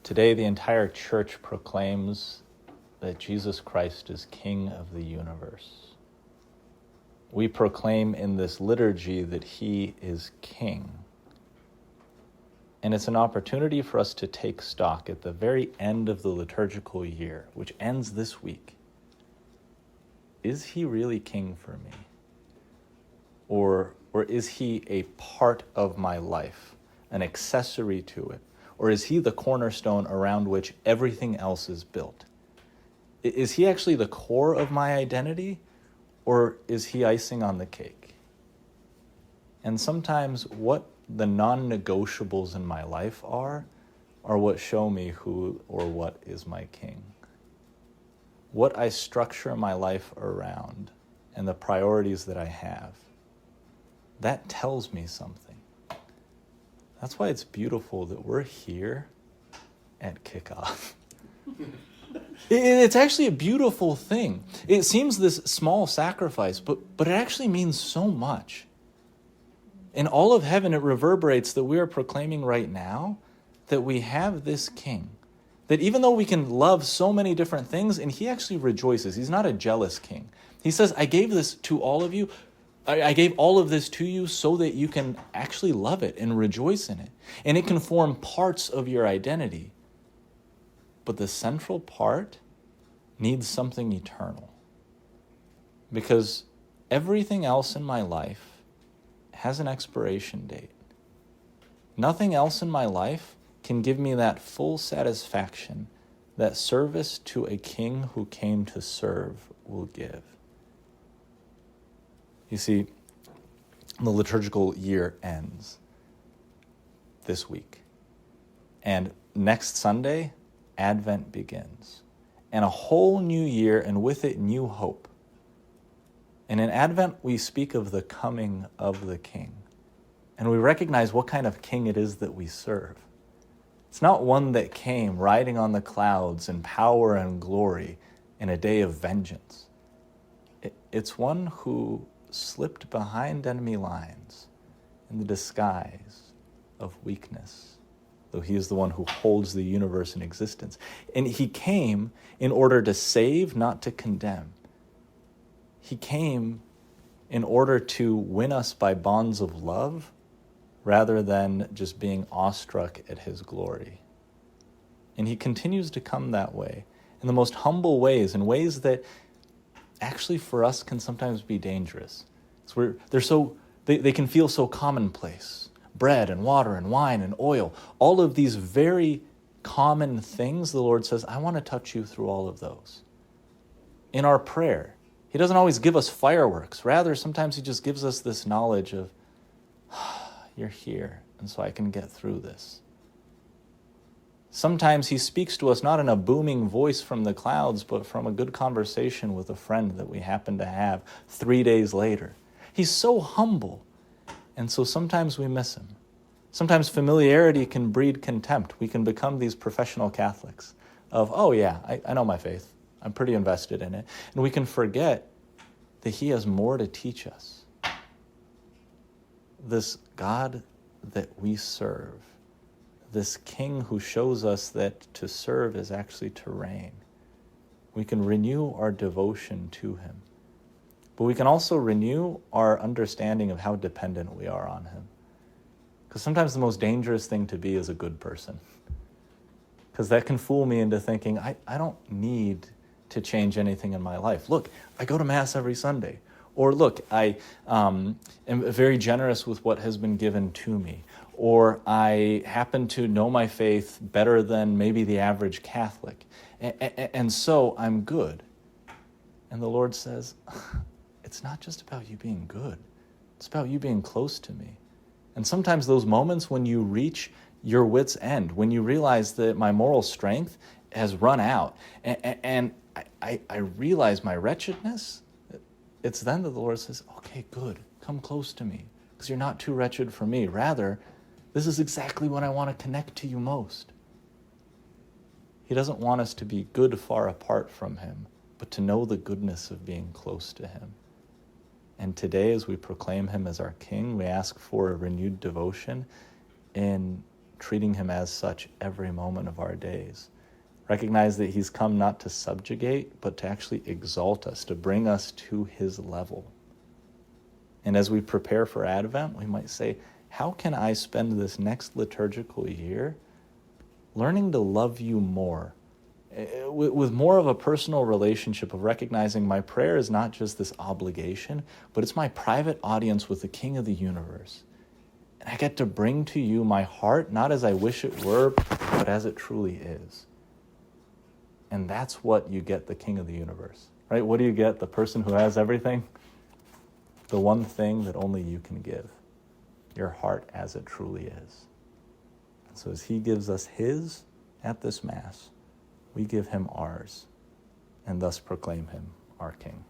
Today, the entire church proclaims that Jesus Christ is King of the universe. We proclaim in this liturgy that he is King. And it's an opportunity for us to take stock at the very end of the liturgical year, which ends this week. Is he really King for me? Or is he a part of my life, an accessory to it? Or is he the cornerstone around which everything else is built? Is he actually the core of my identity, or is he icing on the cake? And sometimes what the non-negotiables in my life are what show me who or what is my King. What I structure my life around and the priorities that I have, that tells me something. That's why it's beautiful that we're here at kickoff. It's actually a beautiful thing. It seems this small sacrifice, but it actually means so much. In all of heaven, it reverberates that we are proclaiming right now that we have this King. That even though we can love so many different things, and he actually rejoices. He's not a jealous King. He says, I gave this to all of you. I gave all of this to you so that you can actually love it and rejoice in it. And it can form parts of your identity. But the central part needs something eternal. Because everything else in my life has an expiration date. Nothing else in my life can give me that full satisfaction that service to a King who came to serve will give. You see, the liturgical year ends this week. And next Sunday, Advent begins. And a whole new year, and with it, new hope. And in Advent, we speak of the coming of the King. And we recognize what kind of King it is that we serve. It's not one that came riding on the clouds in power and glory in a day of vengeance. It's one who slipped behind enemy lines in the disguise of weakness, though he is the one who holds the universe in existence. And he came in order to save, not to condemn. He came in order to win us by bonds of love rather than just being awestruck at his glory. And he continues to come that way in the most humble ways, in ways that actually for us can sometimes be dangerous. They can feel so commonplace. Bread and water and wine and oil, all of these very common things, the Lord says, I want to touch you through all of those. In our prayer, he doesn't always give us fireworks. Rather, sometimes he just gives us this knowledge of, you're here, and so I can get through this. Sometimes he speaks to us not in a booming voice from the clouds, but from a good conversation with a friend that we happen to have 3 days later. He's so humble, and so sometimes we miss him. Sometimes familiarity can breed contempt. We can become these professional Catholics of, oh yeah, I know my faith. I'm pretty invested in it. And we can forget that he has more to teach us. This God that we serve, this King who shows us that to serve is actually to reign. We can renew our devotion to him. But we can also renew our understanding of how dependent we are on him. Because sometimes the most dangerous thing to be is a good person. Because that can fool me into thinking, I don't need to change anything in my life. Look, I go to Mass every Sunday. Or look, I am very generous with what has been given to me. Or I happen to know my faith better than maybe the average Catholic. And so I'm good. And the Lord says, it's not just about you being good. It's about you being close to me. And sometimes those moments when you reach your wit's end, when you realize that my moral strength has run out, and I realize my wretchedness, it's then that the Lord says, okay, good, come close to me, because you're not too wretched for me. Rather, this is exactly when I want to connect to you most. He doesn't want us to be good far apart from him, but to know the goodness of being close to him. And today, as we proclaim him as our King, we ask for a renewed devotion in treating him as such every moment of our days. Recognize that he's come not to subjugate, but to actually exalt us, to bring us to his level. And as we prepare for Advent, we might say, how can I spend this next liturgical year learning to love you more, with more of a personal relationship of recognizing my prayer is not just this obligation, but it's my private audience with the King of the universe. And I get to bring to you my heart, not as I wish it were, but as it truly is. And that's what you get the King of the universe, right? What do you get? The person who has everything? The one thing that only you can give, your heart as it truly is. And so as he gives us his at this Mass, we give him ours and thus proclaim him our King.